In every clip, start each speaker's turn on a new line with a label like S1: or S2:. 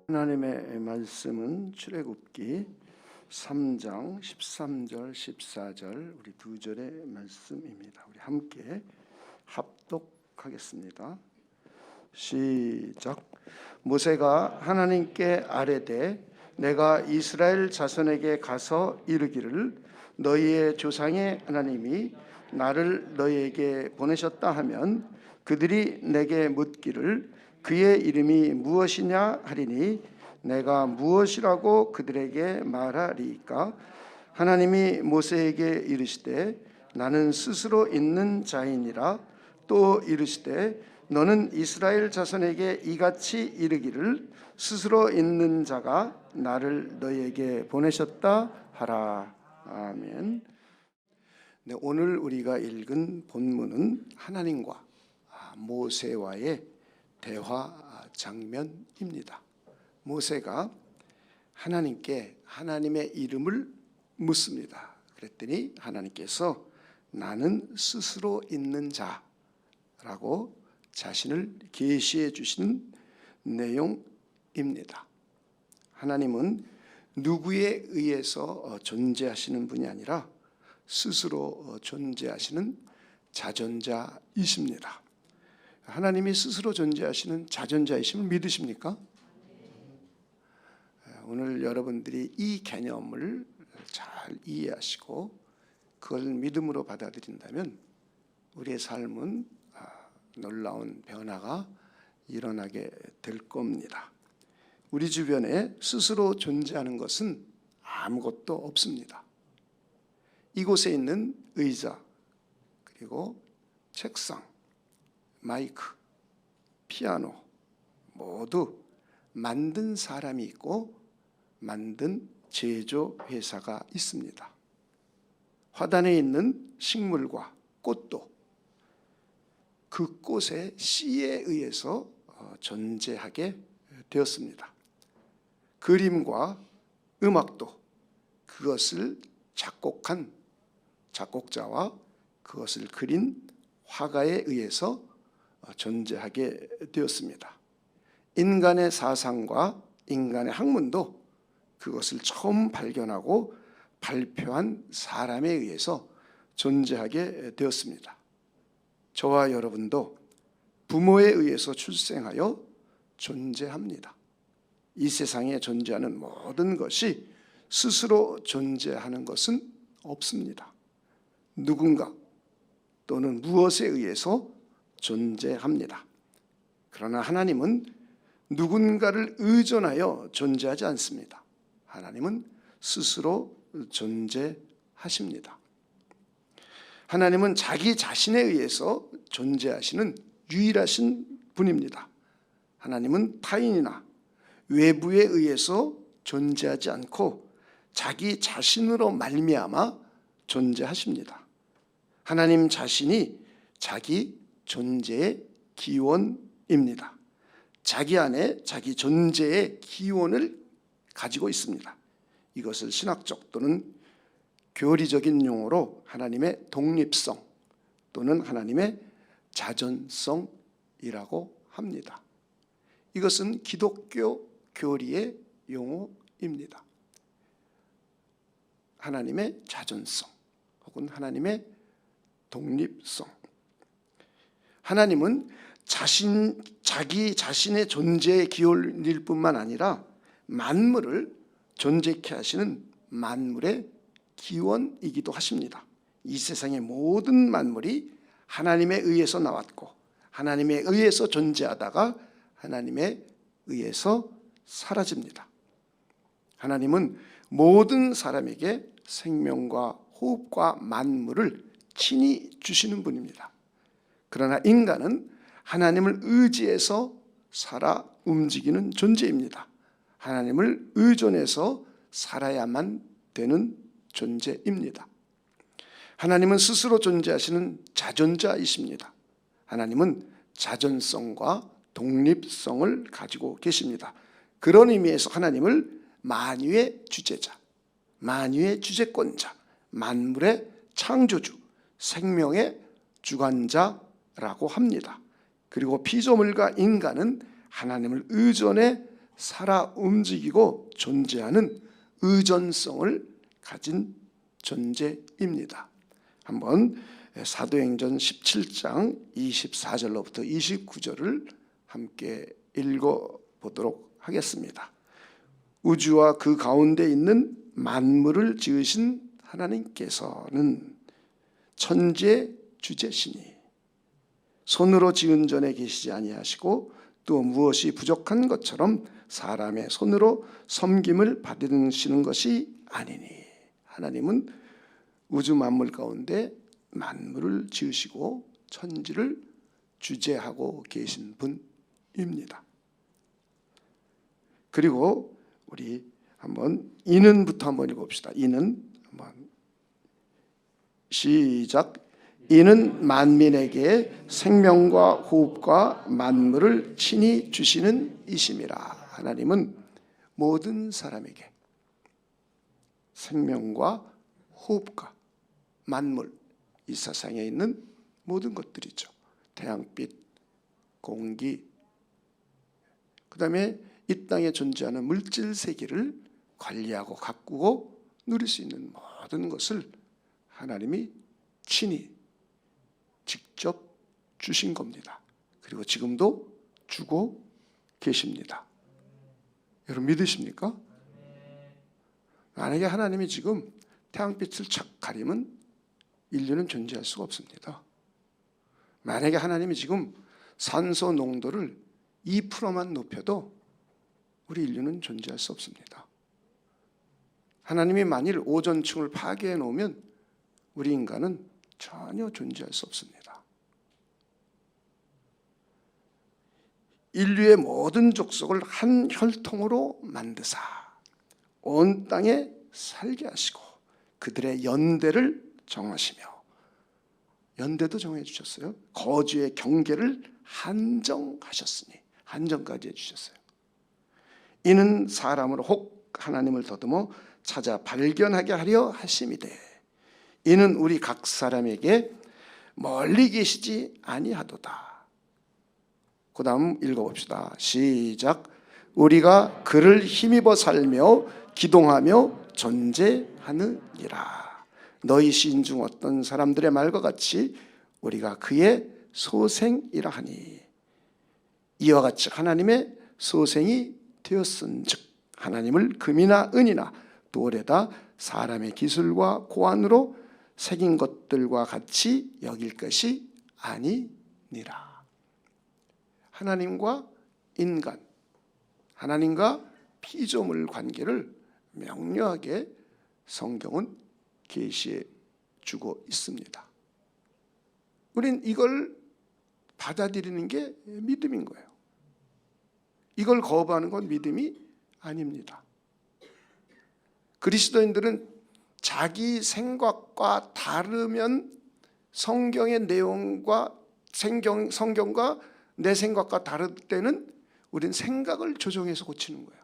S1: 하나님의 말씀은 출애굽기 3장 13절 14절 우리 두 절의 말씀입니다. 우리 함께 합독하겠습니다. 시작. 모세가 하나님께 아뢰되 내가 이스라엘 자손에게 가서 이르기를 너희의 조상의 하나님이 나를 너희에게 보내셨다 하면 그들이 내게 묻기를 그의 이름이 무엇이냐 하리니 내가 무엇이라고 그들에게 말하리이까. 하나님이 모세에게 이르시되 나는 스스로 있는 자이니라. 또 이르시되 너는 이스라엘 자손에게 이같이 이르기를 스스로 있는 자가 나를 너희에게 보내셨다 하라. 아멘. 네, 오늘 우리가 읽은 본문은 하나님과 모세와의 대화 장면입니다. 모세가 하나님께 하나님의 이름을 묻습니다. 그랬더니 하나님께서 나는 스스로 있는 자라고 자신을 계시해 주시는 내용입니다. 하나님은 누구에 의해서 존재하시는 분이 아니라 스스로 존재하시는 자존자이십니다. 하나님이 스스로 존재하시는 자존자이심을 믿으십니까? 오늘 여러분들이 이 개념을 잘 이해하시고 그걸 믿음으로 받아들인다면 우리의 삶은 놀라운 변화가 일어나게 될 겁니다. 우리 주변에 스스로 존재하는 것은 아무것도 없습니다. 이곳에 있는 의자, 그리고 책상, 마이크, 피아노 모두 만든 사람이 있고 만든 제조회사가 있습니다. 화단에 있는 식물과 꽃도 그 꽃의 씨에 의해서 존재하게 되었습니다. 그림과 음악도 그것을 작곡한 작곡자와 그것을 그린 화가에 의해서 존재하게 되었습니다. 인간의 사상과 인간의 학문도 그것을 처음 발견하고 발표한 사람에 의해서 존재하게 되었습니다. 저와 여러분도 부모에 의해서 출생하여 존재합니다. 이 세상에 존재하는 모든 것이 스스로 존재하는 것은 없습니다. 누군가 또는 무엇에 의해서 존재합니다. 그러나 하나님은 누군가를 의존하여 존재하지 않습니다. 하나님은 스스로 존재하십니다. 하나님은 자기 자신에 의해서 존재하시는 유일하신 분입니다. 하나님은 타인이나 외부에 의해서 존재하지 않고 자기 자신으로 말미암아 존재하십니다. 하나님 자신이 자기 존재의 기원입니다. 자기 안에 자기 존재의 기원을 가지고 있습니다. 이것을 신학적 또는 교리적인 용어로 하나님의 독립성 또는 하나님의 자존성이라고 합니다. 이것은 기독교 교리의 용어입니다. 하나님의 자존성 혹은 하나님의 독립성. 하나님은 자기 자신의 존재의 기원일 뿐만 아니라 만물을 존재케 하시는 만물의 기원이기도 하십니다. 이 세상의 모든 만물이 하나님에 의해서 나왔고 하나님에 의해서 존재하다가 하나님에 의해서 사라집니다. 하나님은 모든 사람에게 생명과 호흡과 만물을 친히 주시는 분입니다. 그러나 인간은 하나님을 의지해서 살아 움직이는 존재입니다. 하나님을 의존해서 살아야만 되는 존재입니다. 하나님은 스스로 존재하시는 자존자이십니다. 하나님은 자존성과 독립성을 가지고 계십니다. 그런 의미에서 하나님을 만유의 주재자, 만유의 주재권자, 만물의 창조주, 생명의 주관자라고 합니다. 그리고 피조물과 인간은 하나님을 의존해 살아 움직이고 존재하는 의존성을 가진 존재입니다. 한번 사도행전 17장 24절로부터 29절을 함께 읽어보도록 하겠습니다. 우주와 그 가운데 있는 만물을 지으신 하나님께서는 천지의 주제시니 손으로 지은 전에 계시지 아니하시고 또 무엇이 부족한 것처럼 사람의 손으로 섬김을 받으시는 것이 아니니 하나님은 우주 만물 가운데 만물을 지으시고 천지를 주재하고 계신 분입니다. 그리고 우리 한번 이는부터 한번 읽어봅시다. 이는 한번 시작. 이는 만민에게 생명과 호흡과 만물을 친히 주시는 이심이라. 하나님은 모든 사람에게 생명과 호흡과 만물, 이 세상에 있는 모든 것들이죠. 태양빛, 공기, 그 다음에 이 땅에 존재하는 물질 세계를 관리하고 가꾸고 누릴 수 있는 모든 것을 하나님이 친히 직접 주신 겁니다. 그리고 지금도 주고 계십니다. 여러분 믿으십니까? 만약에 하나님이 지금 태양빛을 착 가리면 인류는 존재할 수가 없습니다. 만약에 하나님이 지금 산소 농도를 2%만 높여도 우리 인류는 존재할 수 없습니다. 하나님이 만일 오존층을 파괴해 놓으면 우리 인간은 전혀 존재할 수 없습니다. 인류의 모든 족속을 한 혈통으로 만드사 온 땅에 살게 하시고 그들의 연대를 정하시며, 연대도 정해 주셨어요. 거주의 경계를 한정하셨으니 한정까지 해주셨어요. 이는 사람으로 혹 하나님을 더듬어 찾아 발견하게 하려 하심이되 이는 우리 각 사람에게 멀리 계시지 아니하도다. 그 다음 읽어봅시다. 시작. 우리가 그를 힘입어 살며 기동하며 존재하느니라. 너희 시인 중 어떤 사람들의 말과 같이 우리가 그의 소생이라 하니 이와 같이 하나님의 소생이 되었은즉 하나님을 금이나 은이나 돌에다 사람의 기술과 고안으로 새긴 것들과 같이 여길 것이 아니니라. 하나님과 인간, 하나님과 피조물 관계를 명료하게 성경은 계시해 주고 있습니다. 우린 이걸 받아들이는 게 믿음인 거예요. 이걸 거부하는 건 믿음이 아닙니다. 그리스도인들은 자기 생각과 다르면 성경의 내용과 성경과 내 생각과 다를 때는 우리는 생각을 조정해서 고치는 거예요.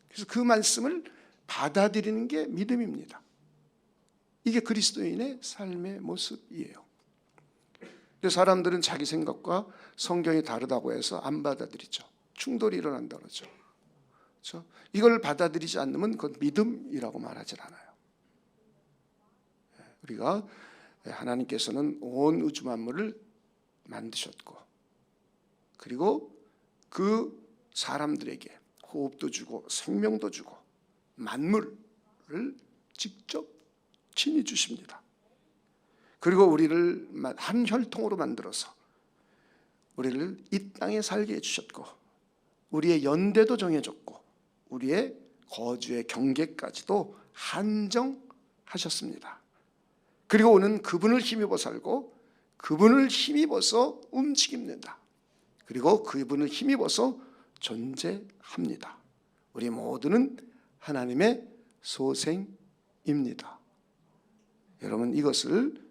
S1: 그래서 그 말씀을 받아들이는 게 믿음입니다. 이게 그리스도인의 삶의 모습이에요. 근데 사람들은 자기 생각과 성경이 다르다고 해서 안 받아들이죠. 충돌이 일어난다 그러죠. 그렇죠? 이걸 받아들이지 않으면 그건 믿음이라고 말하지 않아요. 우리가 하나님께서는 온 우주 만물을 만드셨고 그리고 그 사람들에게 호흡도 주고 생명도 주고 만물을 직접 친히 주십니다. 그리고 우리를 한 혈통으로 만들어서 우리를 이 땅에 살게 해주셨고 우리의 연대도 정해줬고 우리의 거주의 경계까지도 한정하셨습니다. 그리고 우리는 그분을 힘입어 살고 그분을 힘입어서 움직입니다. 그리고 그분을 힘입어서 존재합니다. 우리 모두는 하나님의 소생입니다. 여러분 이것을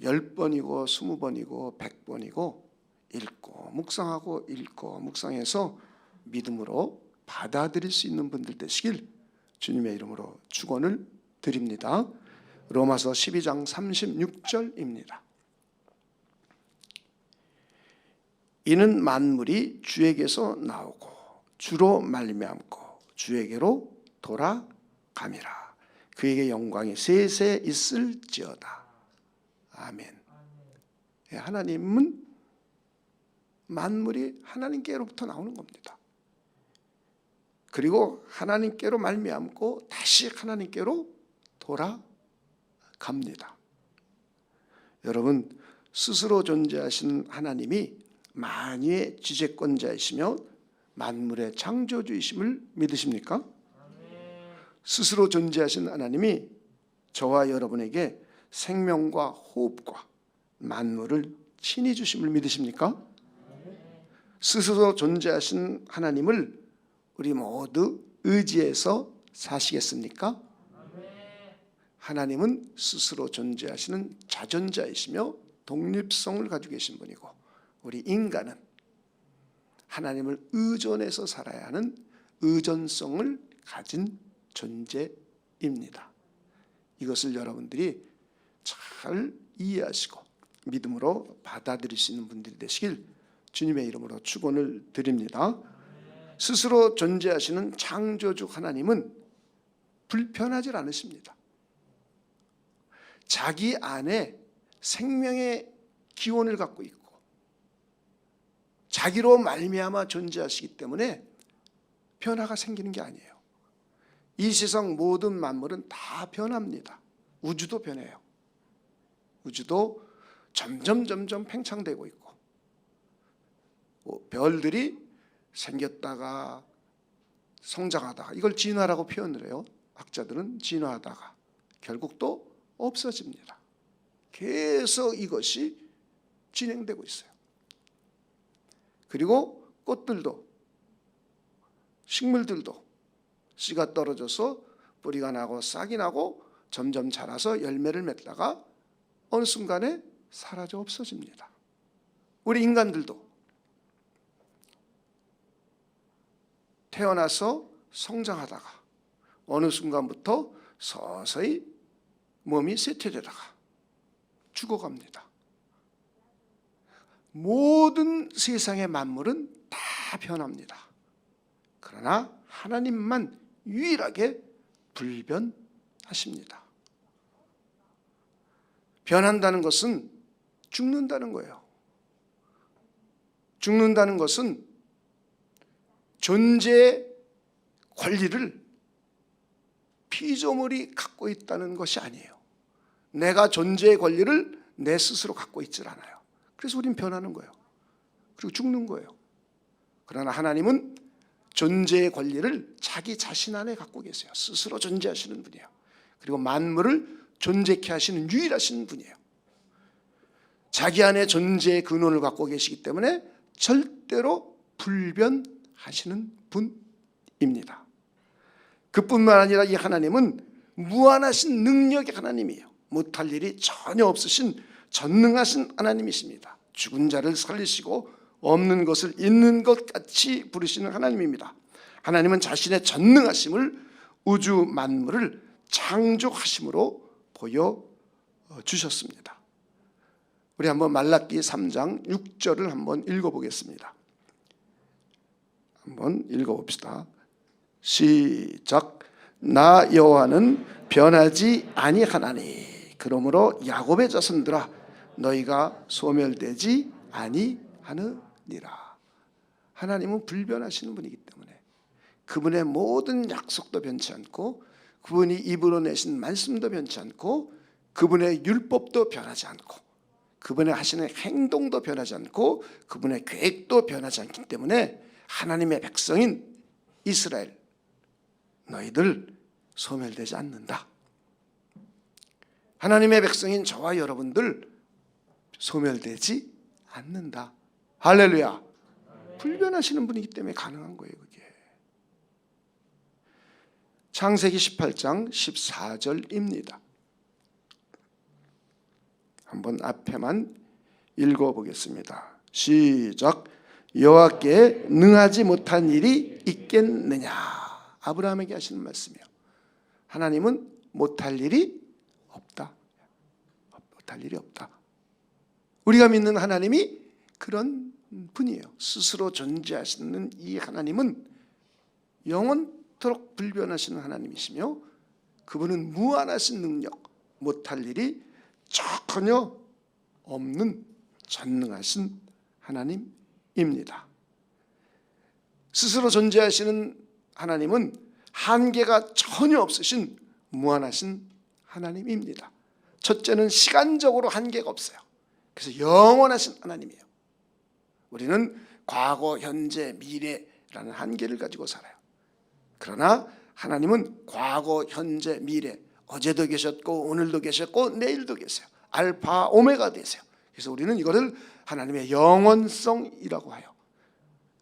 S1: 10번이고 20번이고 100번이고 읽고 묵상하고 읽고 묵상해서 믿음으로 받아들일 수 있는 분들 되시길 주님의 이름으로 축원을 드립니다. 로마서 12장 36절입니다. 이는 만물이 주에게서 나오고 주로 말미암고 주에게로 돌아감이라. 그에게 영광이 세세 있을지어다. 아멘. 하나님은 만물이 하나님께로부터 나오는 겁니다. 그리고 하나님께로 말미암고 다시 하나님께로 돌아갑니다. 여러분, 스스로 존재하신 하나님이 만유의 지배권자이시며 만물의 창조주이심을 믿으십니까? 스스로 존재하신 하나님이 저와 여러분에게 생명과 호흡과 만물을 친히 주심을 믿으십니까? 스스로 존재하신 하나님을 우리 모두 의지해서 사시겠습니까? 하나님은 스스로 존재하시는 자존자이시며 독립성을 가지고 계신 분이고, 우리 인간은 하나님을 의존해서 살아야 하는 의존성을 가진 존재입니다. 이것을 여러분들이 잘 이해하시고 믿음으로 받아들일 수 있는 분들이 되시길 주님의 이름으로 축원을 드립니다. 스스로 존재하시는 창조주 하나님은 불편하지 않으십니다. 자기 안에 생명의 기원을 갖고 있고 자기로 말미암아 존재하시기 때문에 변화가 생기는 게 아니에요. 이 세상 모든 만물은 다 변합니다. 우주도 변해요. 우주도 점점 팽창되고 있고, 별들이 생겼다가 성장하다가, 이걸 진화라고 표현을 해요. 학자들은 진화하다가 결국 또 없어집니다. 계속 이것이 진행되고 있어요. 그리고 꽃들도, 식물들도 씨가 떨어져서 뿌리가 나고 싹이 나고 점점 자라서 열매를 맺다가 어느 순간에 사라져 없어집니다. 우리 인간들도 태어나서 성장하다가 어느 순간부터 서서히 몸이 쇠퇴되다가 죽어갑니다. 모든 세상의 만물은 다 변합니다. 그러나 하나님만 유일하게 불변하십니다. 변한다는 것은 죽는다는 거예요. 죽는다는 것은 존재의 권리를 피조물이 갖고 있다는 것이 아니에요. 내가 존재의 권리를 내 스스로 갖고 있질 않아요. 그래서 우린 변하는 거예요. 그리고 죽는 거예요. 그러나 하나님은 존재의 권리를 자기 자신 안에 갖고 계세요. 스스로 존재하시는 분이에요. 그리고 만물을 존재케 하시는 유일하신 분이에요. 자기 안에 존재의 근원을 갖고 계시기 때문에 절대로 불변하시는 분입니다. 그뿐만 아니라 이 하나님은 무한하신 능력의 하나님이에요. 못할 일이 전혀 없으신 전능하신 하나님이십니다. 죽은 자를 살리시고 없는 것을 있는 것 같이 부르시는 하나님입니다. 하나님은 자신의 전능하심을 우주 만물을 창조하심으로 보여주셨습니다. 우리 한번 말라기 3장 6절을 한번 읽어보겠습니다. 한번 읽어봅시다. 시작. 나 여호와는 변하지 아니하나니 그러므로 야곱의 자손들아 너희가 소멸되지 아니하느니라. 하나님은 불변하시는 분이기 때문에 그분의 모든 약속도 변치 않고 그분이 입으로 내신 말씀도 변치 않고 그분의 율법도 변하지 않고 그분의 하시는 행동도 변하지 않고 그분의 계획도 변하지 않기 때문에 하나님의 백성인 이스라엘 너희들 소멸되지 않는다. 하나님의 백성인 저와 여러분들 소멸되지 않는다. 할렐루야. 불변하시는 분이기 때문에 가능한 거예요. 그게 창세기 18장 14절입니다. 한번 앞에만 읽어보겠습니다. 시작. 여호와께 능하지 못한 일이 있겠느냐. 아브라함에게 하시는 말씀이에요. 하나님은 못할 일이 없다. 못할 일이 없다. 우리가 믿는 하나님이 그런 분이에요. 스스로 존재하시는 이 하나님은 영원토록 불변하시는 하나님이시며 그분은 무한하신 능력, 못할 일이 전혀 없는 전능하신 하나님입니다. 스스로 존재하시는 하나님은 한계가 전혀 없으신 무한하신 하나님입니다. 첫째는 시간적으로 한계가 없어요. 그래서 영원하신 하나님이에요. 우리는 과거, 현재, 미래라는 한계를 가지고 살아요. 그러나 하나님은 과거, 현재, 미래, 어제도 계셨고 오늘도 계셨고 내일도 계세요. 알파, 오메가 되세요. 그래서 우리는 이거를 하나님의 영원성이라고 해요.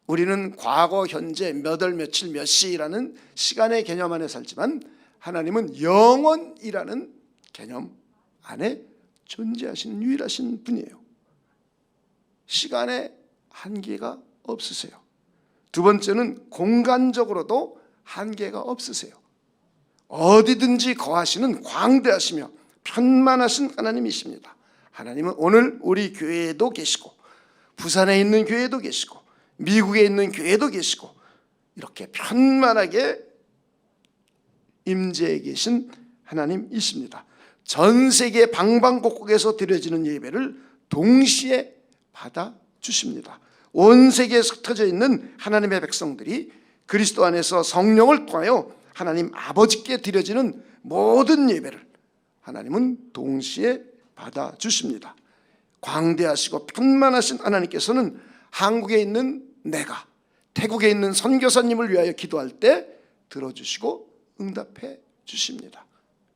S1: 우리는 과거, 현재, 몇 월, 며칠, 몇 시라는 시간의 개념 안에 살지만 하나님은 영원이라는 개념 안에 존재하시는 유일하신 분이에요. 시간에 한계가 없으세요. 두 번째는 공간적으로도 한계가 없으세요. 어디든지 거하시는 광대하시며 편만하신 하나님이십니다. 하나님은 오늘 우리 교회에도 계시고 부산에 있는 교회도 계시고 미국에 있는 교회도 계시고 이렇게 편만하게 임재해 계신 하나님이십니다. 전 세계 방방곡곡에서 드려지는 예배를 동시에 받아주십니다. 온 세계에 흩어져 있는 하나님의 백성들이 그리스도 안에서 성령을 통하여 하나님 아버지께 드려지는 모든 예배를 하나님은 동시에 받아주십니다. 광대하시고 편만하신 하나님께서는 한국에 있는 내가 태국에 있는 선교사님을 위하여 기도할 때 들어주시고 응답해 주십니다.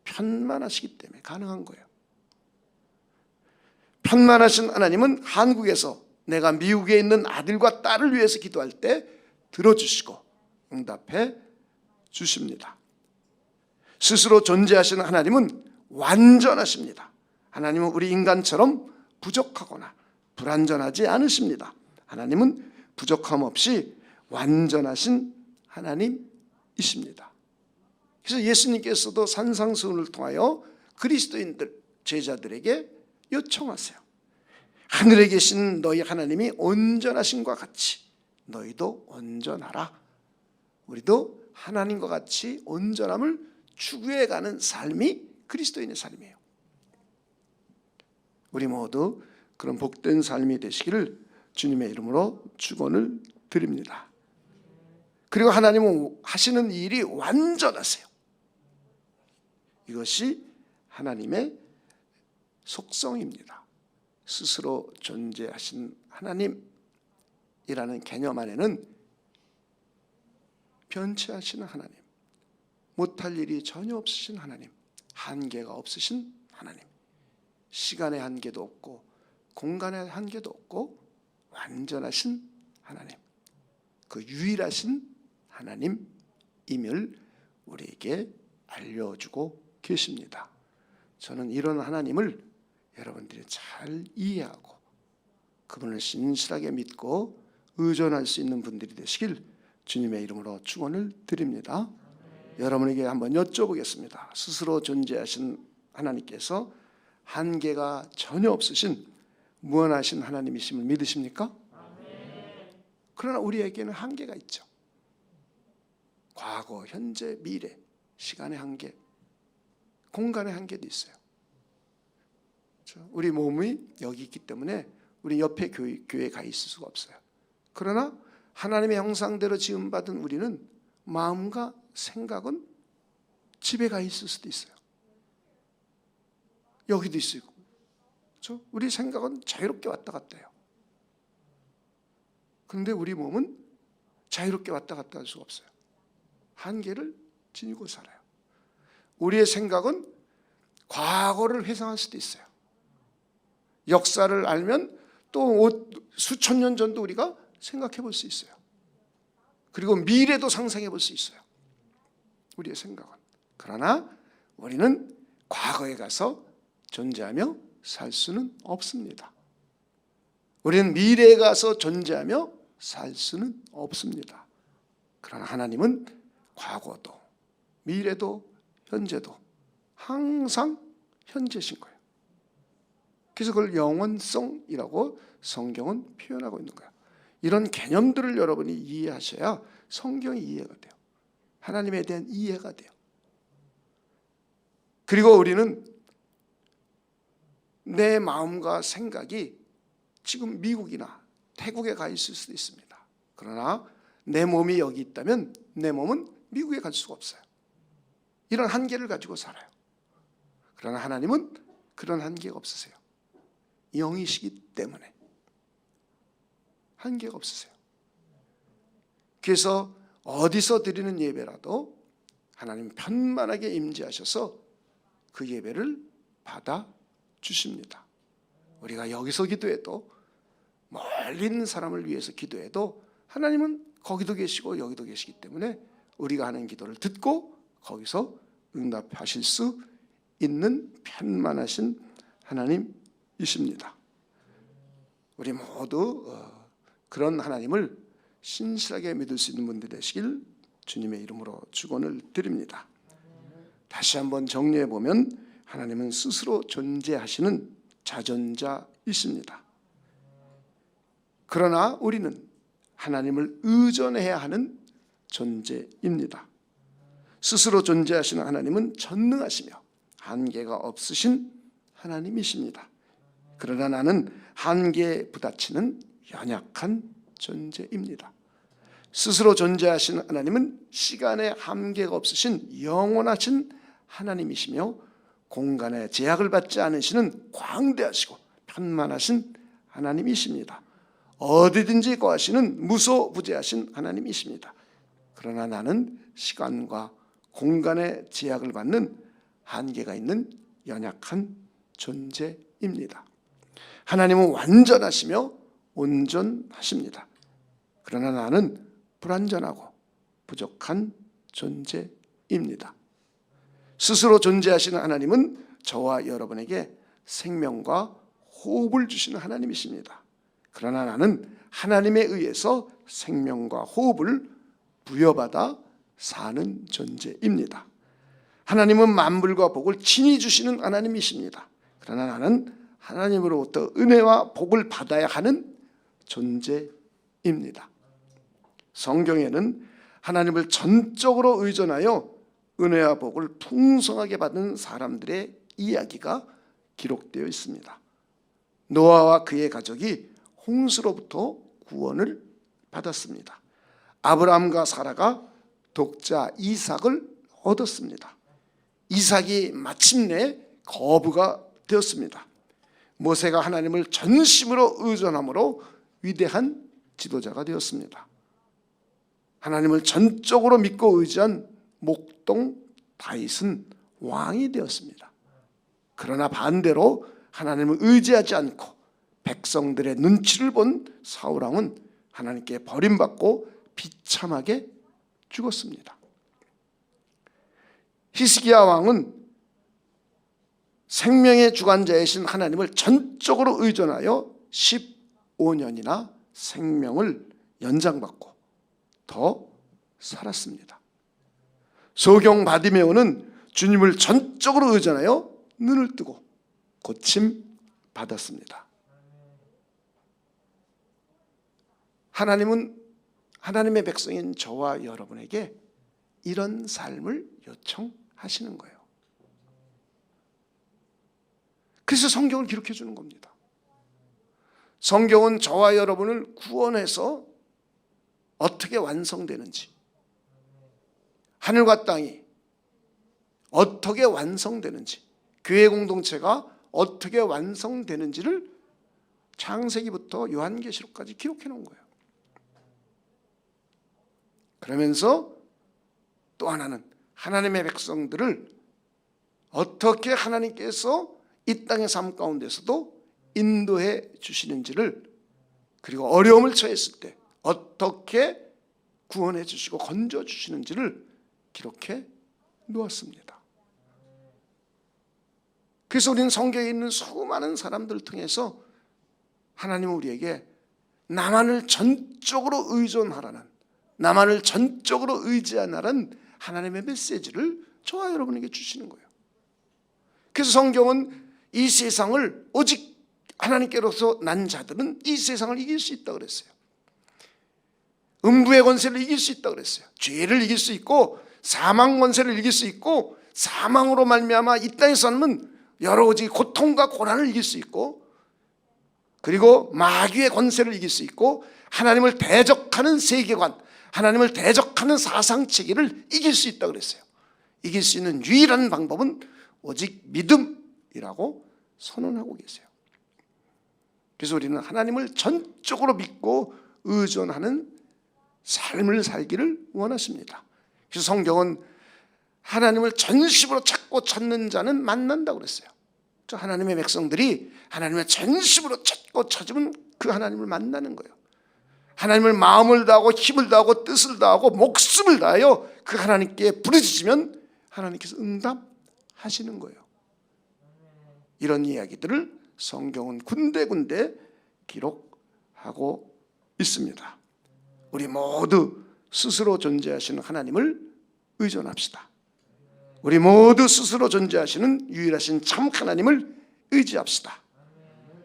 S1: 편만하시기 때문에 가능한 거예요. 편만하신 하나님은 한국에서 내가 미국에 있는 아들과 딸을 위해서 기도할 때 들어주시고 응답해 주십니다. 스스로 존재하시는 하나님은 완전하십니다. 하나님은 우리 인간처럼 부족하거나 불완전하지 않으십니다. 하나님은 부족함 없이 완전하신 하나님이십니다. 그래서 예수님께서도 산상수훈을 통하여 그리스도인들 제자들에게 요청하세요. 하늘에 계신 너희 하나님이 온전하신과 같이 너희도 온전하라. 우리도 하나님과 같이 온전함을 추구해가는 삶이 그리스도인의 삶이에요. 우리 모두 그런 복된 삶이 되시기를 주님의 이름으로 축원을 드립니다. 그리고 하나님은 하시는 일이 완전하세요. 이것이 하나님의 속성입니다. 스스로 존재하신 하나님이라는 개념 안에는 변치하시는 하나님, 못할 일이 전혀 없으신 하나님, 한계가 없으신 하나님, 시간의 한계도 없고 공간의 한계도 없고 완전하신 하나님, 그 유일하신 하나님임을 우리에게 알려주고 계십니다. 저는 이런 하나님을 여러분들이 잘 이해하고 그분을 신실하게 믿고 의존할 수 있는 분들이 되시길 주님의 이름으로 축원을 드립니다. 여러분에게 한번 여쭤보겠습니다. 스스로 존재하신 하나님께서 한계가 전혀 없으신 무한하신 하나님이심을 믿으십니까? 그러나 우리에게는 한계가 있죠. 과거, 현재, 미래, 시간의 한계, 공간의 한계도 있어요. 우리 몸이 여기 있기 때문에 우리 옆에 교회에 가 있을 수가 없어요. 그러나 하나님의 형상대로 지음받은 우리는 마음과 생각은 집에 가 있을 수도 있어요. 여기도 있고, 그렇죠? 우리 생각은 자유롭게 왔다 갔다 해요. 그런데 우리 몸은 자유롭게 왔다 갔다 할 수가 없어요. 한계를 지니고 살아요. 우리의 생각은 과거를 회상할 수도 있어요. 역사를 알면 또 수천 년 전도 우리가 생각해 볼 수 있어요. 그리고 미래도 상상해 볼 수 있어요. 우리의 생각은. 그러나 우리는 과거에 가서 존재하며 살 수는 없습니다. 우리는 미래에 가서 존재하며 살 수는 없습니다. 그러나 하나님은 과거도 미래도 현재도 항상 현재신 거예요. 그래서 그걸 영원성이라고 성경은 표현하고 있는 거예요. 이런 개념들을 여러분이 이해하셔야 성경이 이해가 돼요. 하나님에 대한 이해가 돼요. 그리고 우리는 내 마음과 생각이 지금 미국이나 태국에 가 있을 수도 있습니다. 그러나 내 몸이 여기 있다면 내 몸은 미국에 갈 수가 없어요. 이런 한계를 가지고 살아요. 그러나 하나님은 그런 한계가 없으세요. 영이시기 때문에 한계가 없으세요. 그래서 어디서 드리는 예배라도 하나님 편만하게 임재하셔서 그 예배를 받아 주십니다. 우리가 여기서 기도해도 멀리 있는 사람을 위해서 기도해도 하나님은 거기도 계시고 여기도 계시기 때문에 우리가 하는 기도를 듣고 거기서 응답하실 수 있는 편만하신 하나님이십니다. 우리 모두 그런 하나님을 신실하게 믿을 수 있는 분들 되시길 주님의 이름으로 축원을 드립니다. 다시 한번 정리해 보면 하나님은 스스로 존재하시는 자존자이십니다. 그러나 우리는 하나님을 의존해야 하는 존재입니다. 스스로 존재하시는 하나님은 전능하시며 한계가 없으신 하나님이십니다. 그러나 나는 한계에 부딪히는 연약한 존재입니다. 스스로 존재하시는 하나님은 시간에 한계가 없으신 영원하신 하나님이시며 공간에 제약을 받지 않으시는 광대하시고 편만하신 하나님이십니다. 어디든지 거하시는 무소부재하신 하나님이십니다. 그러나 나는 시간과 공간의 제약을 받는 한계가 있는 연약한 존재입니다. 하나님은 완전하시며 온전하십니다. 그러나 나는 불완전하고 부족한 존재입니다. 스스로 존재하시는 하나님은 저와 여러분에게 생명과 호흡을 주시는 하나님이십니다. 그러나 나는 하나님에 의해서 생명과 호흡을 부여받아 사는 존재입니다. 하나님은 만물과 복을 친히 주시는 하나님이십니다. 그러나 나는 하나님으로부터 은혜와 복을 받아야 하는 존재입니다. 성경에는 하나님을 전적으로 의존하여 은혜와 복을 풍성하게 받은 사람들의 이야기가 기록되어 있습니다. 노아와 그의 가족이 홍수로부터 구원을 받았습니다. 아브라함과 사라가 독자 이삭을 얻었습니다. 이삭이 마침내 거부가 되었습니다. 모세가 하나님을 전심으로 의존함으로 위대한 지도자가 되었습니다. 하나님을 전적으로 믿고 의지한 목동 다윗은 왕이 되었습니다. 그러나 반대로 하나님을 의지하지 않고 백성들의 눈치를 본 사울왕은 하나님께 버림받고 비참하게 죽었습니다. 히스기야 왕은 생명의 주관자이신 하나님을 전적으로 의존하여 15년이나 생명을 연장받고 더 살았습니다. 소경 바디메오는 주님을 전적으로 의존하여 눈을 뜨고 고침 받았습니다. 하나님은 하나님의 백성인 저와 여러분에게 이런 삶을 요청하시는 거예요. 그래서 성경을 기록해 주는 겁니다. 성경은 저와 여러분을 구원해서 어떻게 완성되는지, 하늘과 땅이 어떻게 완성되는지, 교회 공동체가 어떻게 완성되는지를 창세기부터 요한계시록까지 기록해 놓은 거예요. 그러면서 또 하나는 하나님의 백성들을 어떻게 하나님께서 이 땅의 삶 가운데서도 인도해 주시는지를, 그리고 어려움을 처했을 때 어떻게 구원해 주시고 건져 주시는지를 기록해 놓았습니다. 그래서 우리는 성경에 있는 수많은 사람들을 통해서 하나님은 우리에게 나만을 전적으로 의존하라는, 나만을 전적으로 의지하라는 하나님의 메시지를 저와 여러분에게 주시는 거예요. 그래서 성경은 이 세상을, 오직 하나님께로서 난 자들은 이 세상을 이길 수 있다고 그랬어요. 음부의 권세를 이길 수 있다고 그랬어요. 죄를 이길 수 있고 사망 권세를 이길 수 있고, 사망으로 말미암아 이 땅에서 삶은 여러 가지 고통과 고난을 이길 수 있고, 그리고 마귀의 권세를 이길 수 있고, 하나님을 대적하는 세계관, 하나님을 대적하는 사상체계를 이길 수 있다고 그랬어요. 이길 수 있는 유일한 방법은 오직 믿음이라고 선언하고 계세요. 그래서 우리는 하나님을 전적으로 믿고 의존하는 삶을 살기를 원하십니다. 그래서 성경은 하나님을 전심으로 찾고 찾는 자는 만난다고 그랬어요. 하나님의 백성들이 하나님을 전심으로 찾고 찾으면 그 하나님을 만나는 거예요. 하나님을 마음을 다하고 힘을 다하고 뜻을 다하고 목숨을 다하여 그 하나님께 부르짖으면 하나님께서 응답하시는 거예요. 이런 이야기들을 성경은 군데군데 기록하고 있습니다. 우리 모두 스스로 존재하시는 하나님을 의존합시다. 우리 모두 스스로 존재하시는 유일하신 참 하나님을 의지합시다.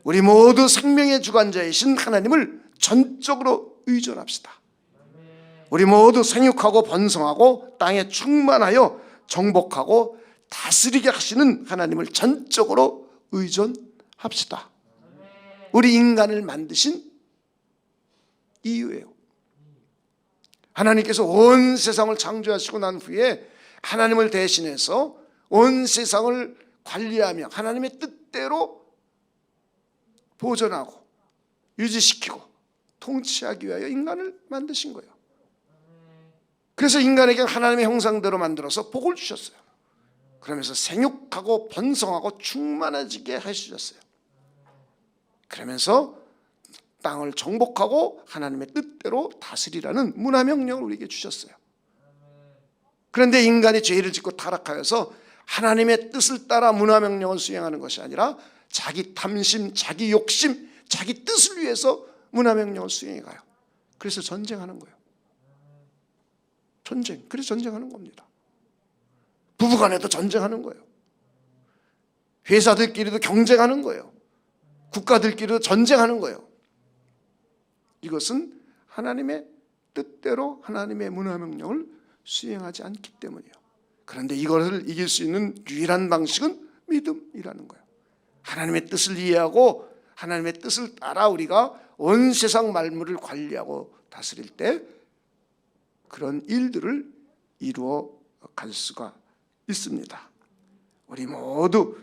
S1: 우리 모두 생명의 주관자이신 하나님을 전적으로 의존합시다. 우리 모두 생육하고 번성하고 땅에 충만하여 정복하고 다스리게 하시는 하나님을 전적으로 의존합시다. 우리 인간을 만드신 이유예요. 하나님께서 온 세상을 창조하시고 난 후에 하나님을 대신해서 온 세상을 관리하며 하나님의 뜻대로 보존하고 유지시키고 통치하기 위하여 인간을 만드신 거예요. 그래서 인간에게 하나님의 형상대로 만들어서 복을 주셨어요. 그러면서 생육하고 번성하고 충만해지게 하셨어요. 그러면서 땅을 정복하고 하나님의 뜻대로 다스리라는 문화명령을 우리에게 주셨어요. 그런데 인간이 죄를 짓고 타락하여서 하나님의 뜻을 따라 문화명령을 수행하는 것이 아니라 자기 탐심, 자기 욕심, 자기 뜻을 위해서 문화명령을 수행해 가요. 그래서 전쟁하는 거예요. 전쟁. 그래서 전쟁하는 겁니다. 부부간에도 전쟁하는 거예요. 회사들끼리도 경쟁하는 거예요. 국가들끼리도 전쟁하는 거예요. 이것은 하나님의 뜻대로 하나님의 문화명령을 수행하지 않기 때문이에요. 그런데 이것을 이길 수 있는 유일한 방식은 믿음이라는 거예요. 하나님의 뜻을 이해하고 하나님의 뜻을 따라 우리가 온 세상 만물을 관리하고 다스릴 때 그런 일들을 이루어 갈 수가 있습니다. 우리 모두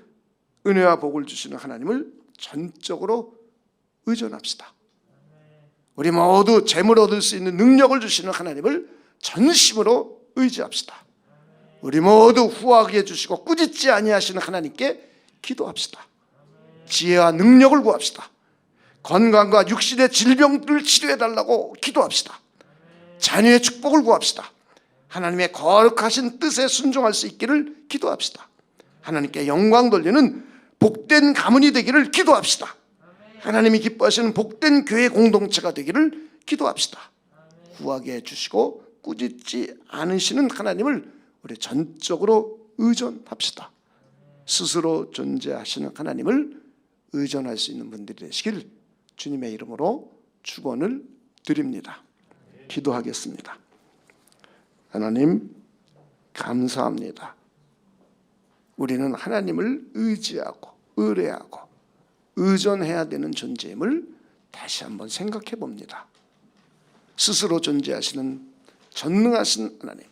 S1: 은혜와 복을 주시는 하나님을 전적으로 의존합시다. 우리 모두 재물 얻을 수 있는 능력을 주시는 하나님을 전심으로 의지합시다. 우리 모두 후하게 해주시고 꾸짖지 아니하시는 하나님께 기도합시다. 지혜와 능력을 구합시다. 건강과 육신의 질병들을 치료해달라고 기도합시다. 자녀의 축복을 구합시다. 하나님의 거룩하신 뜻에 순종할 수 있기를 기도합시다. 하나님께 영광 돌리는 복된 가문이 되기를 기도합시다. 하나님이 기뻐하시는 복된 교회 공동체가 되기를 기도합시다. 구하게 해주시고 꾸짖지 않으시는 하나님을 우리 전적으로 의존합시다. 스스로 존재하시는 하나님을 의존할 수 있는 분들이 되시길 주님의 이름으로 축원을 드립니다. 기도하겠습니다. 하나님 감사합니다. 우리는 하나님을 의지하고 의뢰하고 의존해야 되는 존재임을 다시 한번 생각해 봅니다. 스스로 존재하시는 전능하신 하나님,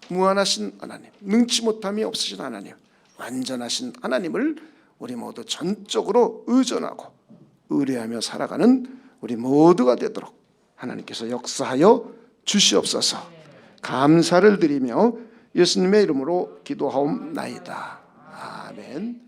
S1: 무한하신 하나님, 능치 못함이 없으신 하나님, 완전하신 하나님을 우리 모두 전적으로 의존하고 의뢰하며 살아가는 우리 모두가 되도록 하나님께서 역사하여 주시옵소서. 감사를 드리며 예수님의 이름으로 기도하옵나이다. 아멘.